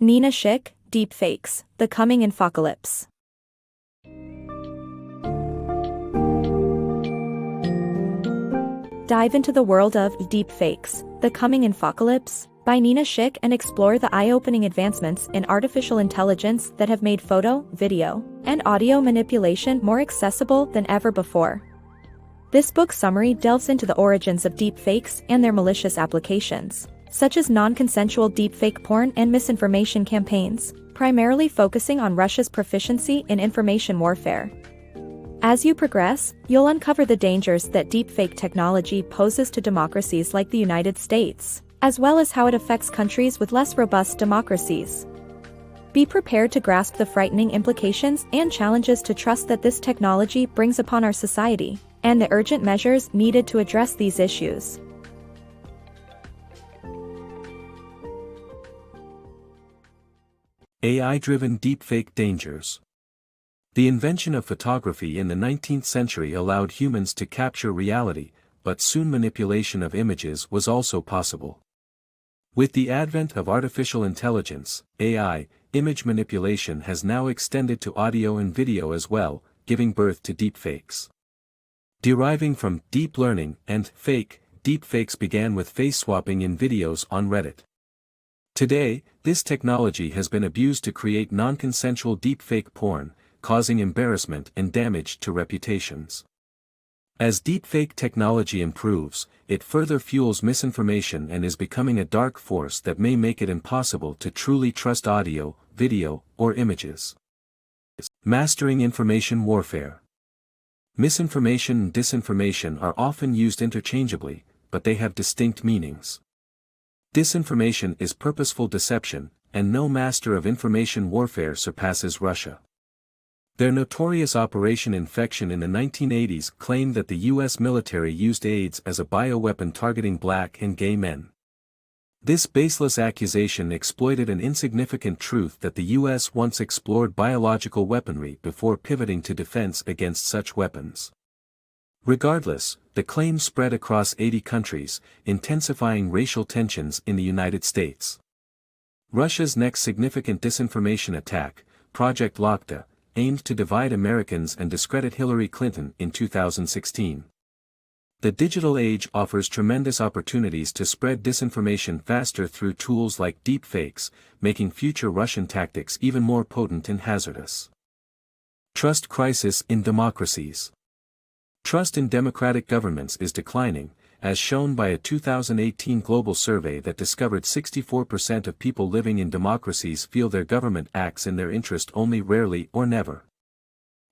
Nina Schick, Deepfakes, The Coming Infocalypse. Dive into the world of Deepfakes, The Coming Infocalypse, by Nina Schick and explore the eye-opening advancements in artificial intelligence that have made photo, video, and audio manipulation more accessible than ever before. This book summary delves into the origins of deepfakes and their malicious applications, such as non-consensual deepfake porn and misinformation campaigns, primarily focusing on Russia's proficiency in information warfare. As you progress, you'll uncover the dangers that deepfake technology poses to democracies like the United States, as well as how it affects countries with less robust democracies. Be prepared to grasp the frightening implications and challenges to trust that this technology brings upon our society, and the urgent measures needed to address these issues. AI-driven deepfake dangers. The invention of photography in the 19th century allowed humans to capture reality, but soon manipulation of images was also possible. With the advent of artificial intelligence, AI, image manipulation has now extended to audio and video as well, giving birth to deepfakes. Deriving from deep learning and fake, deepfakes began with face swapping in videos on Reddit. Today, this technology has been abused to create non-consensual deepfake porn, causing embarrassment and damage to reputations. As deepfake technology improves, it further fuels misinformation and is becoming a dark force that may make it impossible to truly trust audio, video, or images. Mastering information warfare. Misinformation and disinformation are often used interchangeably, but they have distinct meanings. Disinformation is purposeful deception, and no master of information warfare surpasses Russia. Their notorious Operation Infection in the 1980s claimed that the U.S. military used AIDS as a bioweapon targeting black and gay men. This baseless accusation exploited an insignificant truth that the U.S. once explored biological weaponry before pivoting to defense against such weapons. Regardless, the claim spread across 80 countries, intensifying racial tensions in the United States. Russia's next significant disinformation attack, Project Lockta, aimed to divide Americans and discredit Hillary Clinton in 2016. The digital age offers tremendous opportunities to spread disinformation faster through tools like deepfakes, making future Russian tactics even more potent and hazardous. Trust crisis in democracies. Trust in democratic governments is declining, as shown by a 2018 global survey that discovered 64% of people living in democracies feel their government acts in their interest only rarely or never.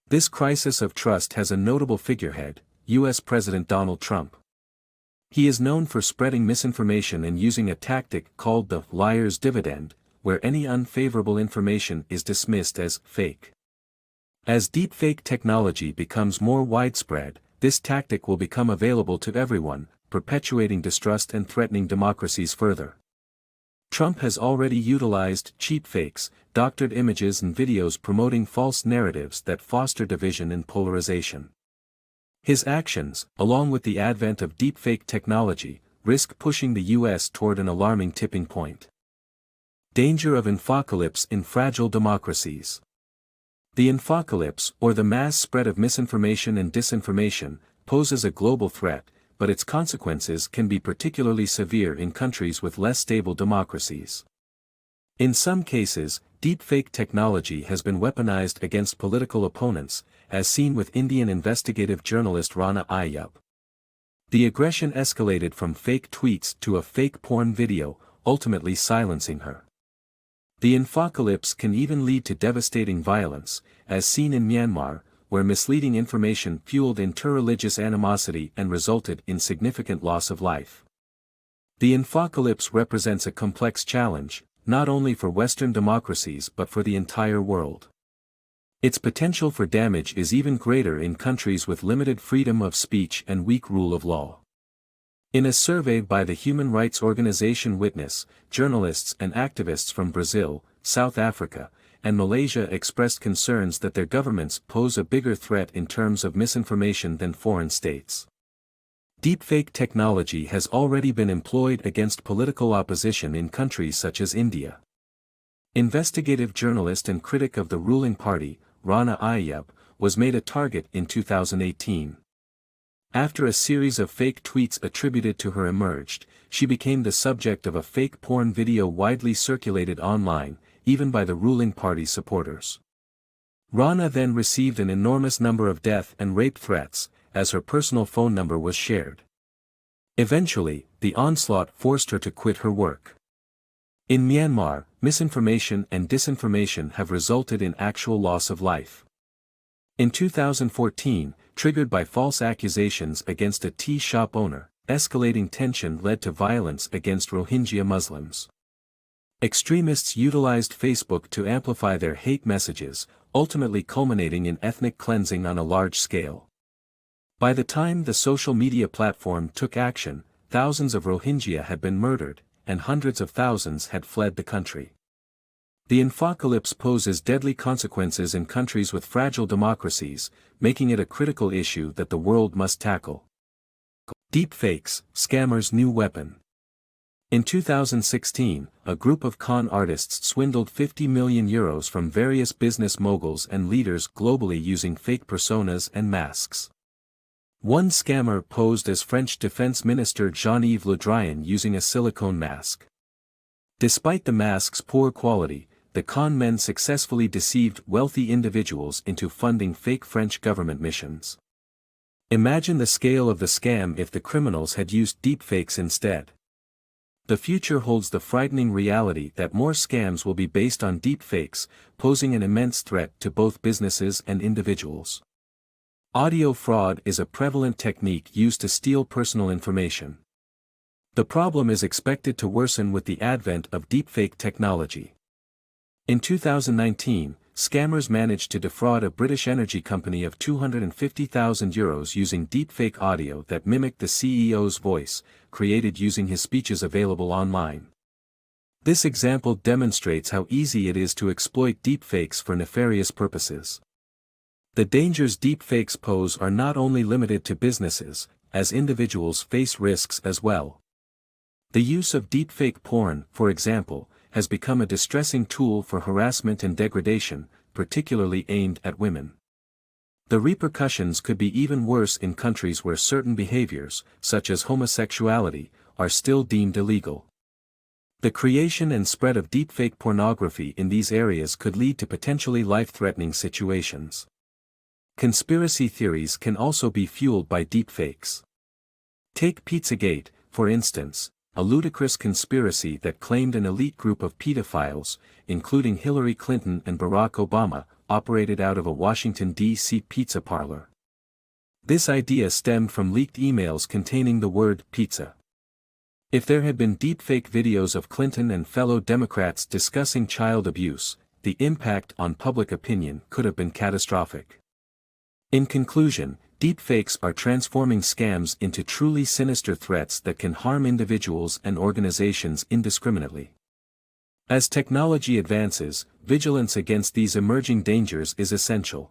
This crisis of trust has a notable figurehead, U.S. President Donald Trump. He is known for spreading misinformation and using a tactic called the liar's dividend, where any unfavorable information is dismissed as fake. As deepfake technology becomes more widespread, this tactic will become available to everyone, perpetuating distrust and threatening democracies further. Trump has already utilized cheap fakes, doctored images and videos promoting false narratives that foster division and polarization. His actions, along with the advent of deepfake technology, risk pushing the U.S. toward an alarming tipping point. Danger of infocalypse in fragile democracies. The infocalypse, or the mass spread of misinformation and disinformation, poses a global threat, but its consequences can be particularly severe in countries with less stable democracies. In some cases, deepfake technology has been weaponized against political opponents, as seen with Indian investigative journalist Rana Ayyub. The aggression escalated from fake tweets to a fake porn video, ultimately silencing her. The infocalypse can even lead to devastating violence, as seen in Myanmar, where misleading information fueled interreligious animosity and resulted in significant loss of life. The infocalypse represents a complex challenge, not only for Western democracies but for the entire world. Its potential for damage is even greater in countries with limited freedom of speech and weak rule of law. In a survey by the human rights organization Witness, journalists and activists from Brazil, South Africa, and Malaysia expressed concerns that their governments pose a bigger threat in terms of misinformation than foreign states. Deepfake technology has already been employed against political opposition in countries such as India. Investigative journalist and critic of the ruling party, Rana Ayyub, was made a target in 2018. After a series of fake tweets attributed to her emerged, she became the subject of a fake porn video widely circulated online, even by the ruling party supporters. Rana then received an enormous number of death and rape threats, as her personal phone number was shared. Eventually, the onslaught forced her to quit her work. In Myanmar, misinformation and disinformation have resulted in actual loss of life. In 2014, triggered by false accusations against a tea shop owner, escalating tension led to violence against Rohingya Muslims. Extremists utilized Facebook to amplify their hate messages, ultimately culminating in ethnic cleansing on a large scale. By the time the social media platform took action, thousands of Rohingya had been murdered, and hundreds of thousands had fled the country. The Infocalypse poses deadly consequences in countries with fragile democracies, making it a critical issue that the world must tackle. Deepfakes, scammers' new weapon. In 2016, a group of con artists swindled €50 million from various business moguls and leaders globally using fake personas and masks. One scammer posed as French Defense Minister Jean-Yves Le Drian using a silicone mask. Despite the mask's poor quality, the con men successfully deceived wealthy individuals into funding fake French government missions. Imagine the scale of the scam if the criminals had used deepfakes instead. The future holds the frightening reality that more scams will be based on deepfakes, posing an immense threat to both businesses and individuals. Audio fraud is a prevalent technique used to steal personal information. The problem is expected to worsen with the advent of deepfake technology. In 2019, scammers managed to defraud a British energy company of €250,000 using deepfake audio that mimicked the CEO's voice, created using his speeches available online. This example demonstrates how easy it is to exploit deepfakes for nefarious purposes. The dangers deepfakes pose are not only limited to businesses, as individuals face risks as well. The use of deepfake porn, for example, has become a distressing tool for harassment and degradation, particularly aimed at women. The repercussions could be even worse in countries where certain behaviors, such as homosexuality, are still deemed illegal. The creation and spread of deepfake pornography in these areas could lead to potentially life-threatening situations. Conspiracy theories can also be fueled by deepfakes. Take Pizzagate, for instance, a ludicrous conspiracy that claimed an elite group of pedophiles, including Hillary Clinton and Barack Obama, operated out of a Washington, D.C. pizza parlor. This idea stemmed from leaked emails containing the word pizza. If there had been deepfake videos of Clinton and fellow Democrats discussing child abuse, the impact on public opinion could have been catastrophic. In conclusion, deepfakes are transforming scams into truly sinister threats that can harm individuals and organizations indiscriminately. As technology advances, vigilance against these emerging dangers is essential.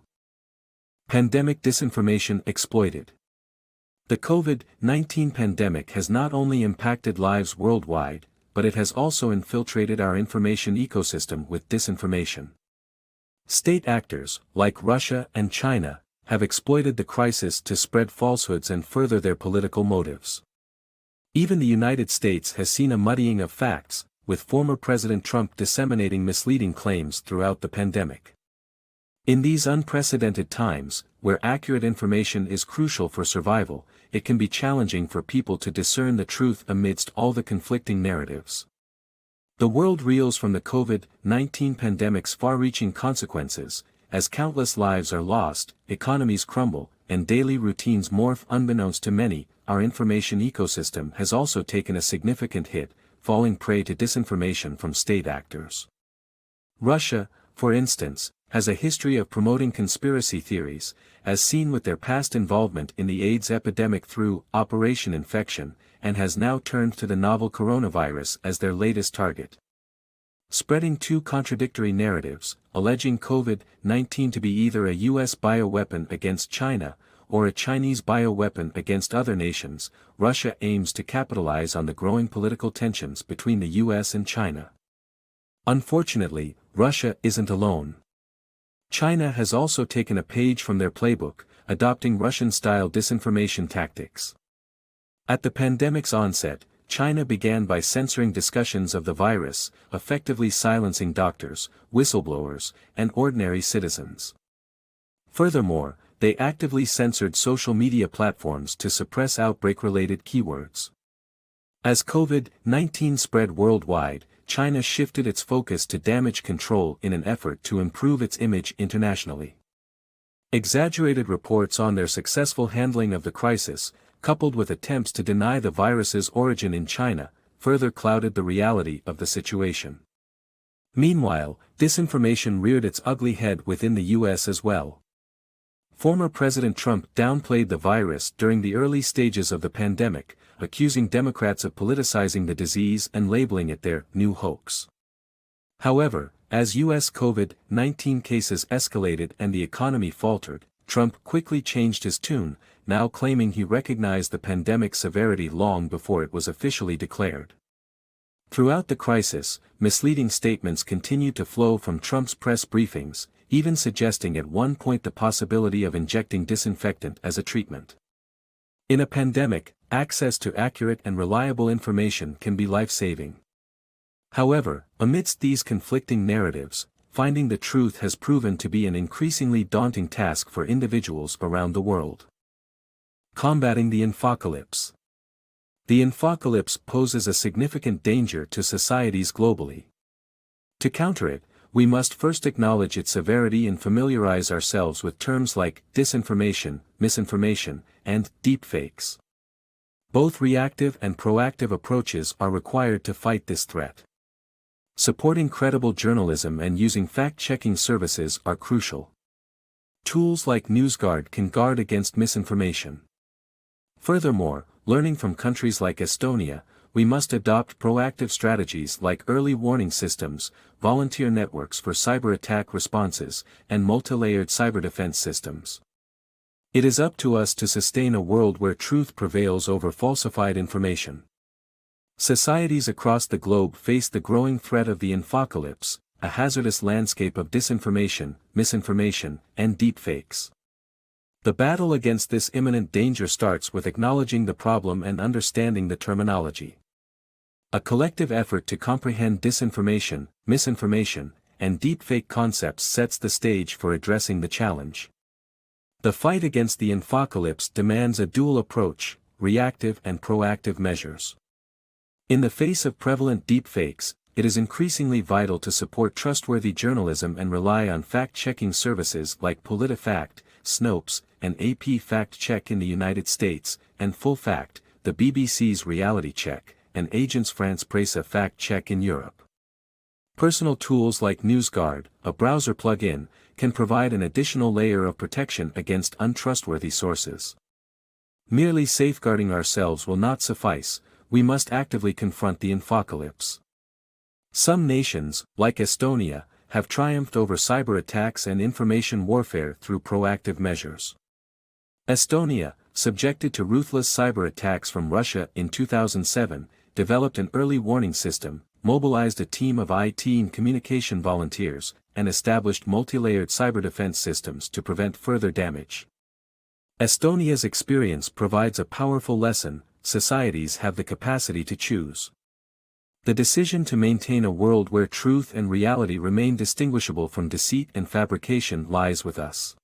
Pandemic disinformation exploited. The COVID-19 pandemic has not only impacted lives worldwide, but it has also infiltrated our information ecosystem with disinformation. State actors, like Russia and China, have exploited the crisis to spread falsehoods and further their political motives. Even the United States has seen a muddying of facts, with former President Trump disseminating misleading claims throughout the pandemic. In these unprecedented times, where accurate information is crucial for survival, it can be challenging for people to discern the truth amidst all the conflicting narratives. The world reels from the COVID-19 pandemic's far-reaching consequences, as countless lives are lost, economies crumble, and daily routines morph unbeknownst to many. Our information ecosystem has also taken a significant hit, falling prey to disinformation from state actors. Russia, for instance, has a history of promoting conspiracy theories, as seen with their past involvement in the AIDS epidemic through Operation Infection, and has now turned to the novel coronavirus as their latest target. Spreading two contradictory narratives, alleging COVID-19 to be either a U.S. bioweapon against China, or a Chinese bioweapon against other nations, Russia aims to capitalize on the growing political tensions between the U.S. and China. Unfortunately, Russia isn't alone. China has also taken a page from their playbook, adopting Russian-style disinformation tactics. At the pandemic's onset, China began by censoring discussions of the virus, effectively silencing doctors, whistleblowers, and ordinary citizens. Furthermore, they actively censored social media platforms to suppress outbreak-related keywords. As COVID-19 spread worldwide, China shifted its focus to damage control in an effort to improve its image internationally. Exaggerated reports on their successful handling of the crisis, coupled with attempts to deny the virus's origin in China, further clouded the reality of the situation. Meanwhile, disinformation reared its ugly head within the US as well. Former President Trump downplayed the virus during the early stages of the pandemic, accusing Democrats of politicizing the disease and labeling it their new hoax. However, as US COVID-19 cases escalated and the economy faltered, Trump quickly changed his tune, now claiming he recognized the pandemic's severity long before it was officially declared. Throughout the crisis, misleading statements continued to flow from Trump's press briefings, even suggesting at one point the possibility of injecting disinfectant as a treatment. In a pandemic, access to accurate and reliable information can be life-saving. However, amidst these conflicting narratives, finding the truth has proven to be an increasingly daunting task for individuals around the world. Combating the Infocalypse. The Infocalypse poses a significant danger to societies globally. To counter it, we must first acknowledge its severity and familiarize ourselves with terms like disinformation, misinformation, and deepfakes. Both reactive and proactive approaches are required to fight this threat. Supporting credible journalism and using fact-checking services are crucial. Tools like NewsGuard can guard against misinformation. Furthermore, learning from countries like Estonia, we must adopt proactive strategies like early warning systems, volunteer networks for cyber attack responses, and multi-layered cyber defense systems. It is up to us to sustain a world where truth prevails over falsified information. Societies across the globe face the growing threat of the Infocalypse, a hazardous landscape of disinformation, misinformation, and deepfakes. The battle against this imminent danger starts with acknowledging the problem and understanding the terminology. A collective effort to comprehend disinformation, misinformation, and deepfake concepts sets the stage for addressing the challenge. The fight against the Infocalypse demands a dual approach, reactive and proactive measures. In the face of prevalent deepfakes, it is increasingly vital to support trustworthy journalism and rely on fact-checking services like PolitiFact, Snopes, and AP Fact Check in the United States, and FullFact, the BBC's Reality Check, and Agence France-Presse Fact Check in Europe. Personal tools like NewsGuard, a browser plugin, can provide an additional layer of protection against untrustworthy sources. Merely safeguarding ourselves will not suffice, we must actively confront the Infocalypse. Some nations, like Estonia, have triumphed over cyber attacks and information warfare through proactive measures. Estonia, subjected to ruthless cyber attacks from Russia in 2007, developed an early warning system, mobilized a team of IT and communication volunteers, and established multi-layered cyber defense systems to prevent further damage. Estonia's experience provides a powerful lesson: societies have the capacity to choose. The decision to maintain a world where truth and reality remain distinguishable from deceit and fabrication lies with us.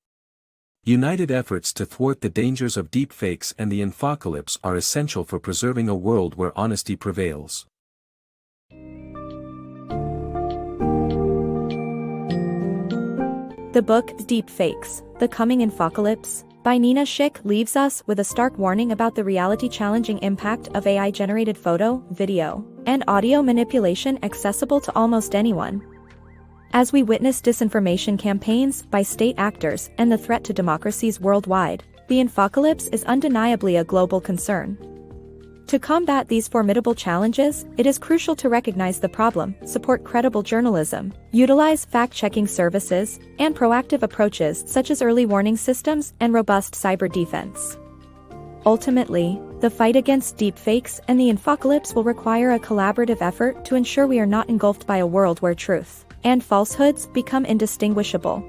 United efforts to thwart the dangers of deepfakes and the Infocalypse are essential for preserving a world where honesty prevails. The book Deepfakes, The Coming Infocalypse, by Nina Schick leaves us with a stark warning about the reality-challenging impact of AI-generated photo, video, and audio manipulation accessible to almost anyone. As we witness disinformation campaigns by state actors and the threat to democracies worldwide, the Infocalypse is undeniably a global concern. To combat these formidable challenges, it is crucial to recognize the problem, support credible journalism, utilize fact-checking services, and proactive approaches such as early warning systems and robust cyber defense. Ultimately, The fight against deepfakes and the Infocalypse will require a collaborative effort to ensure we are not engulfed by a world where truth and falsehoods become indistinguishable.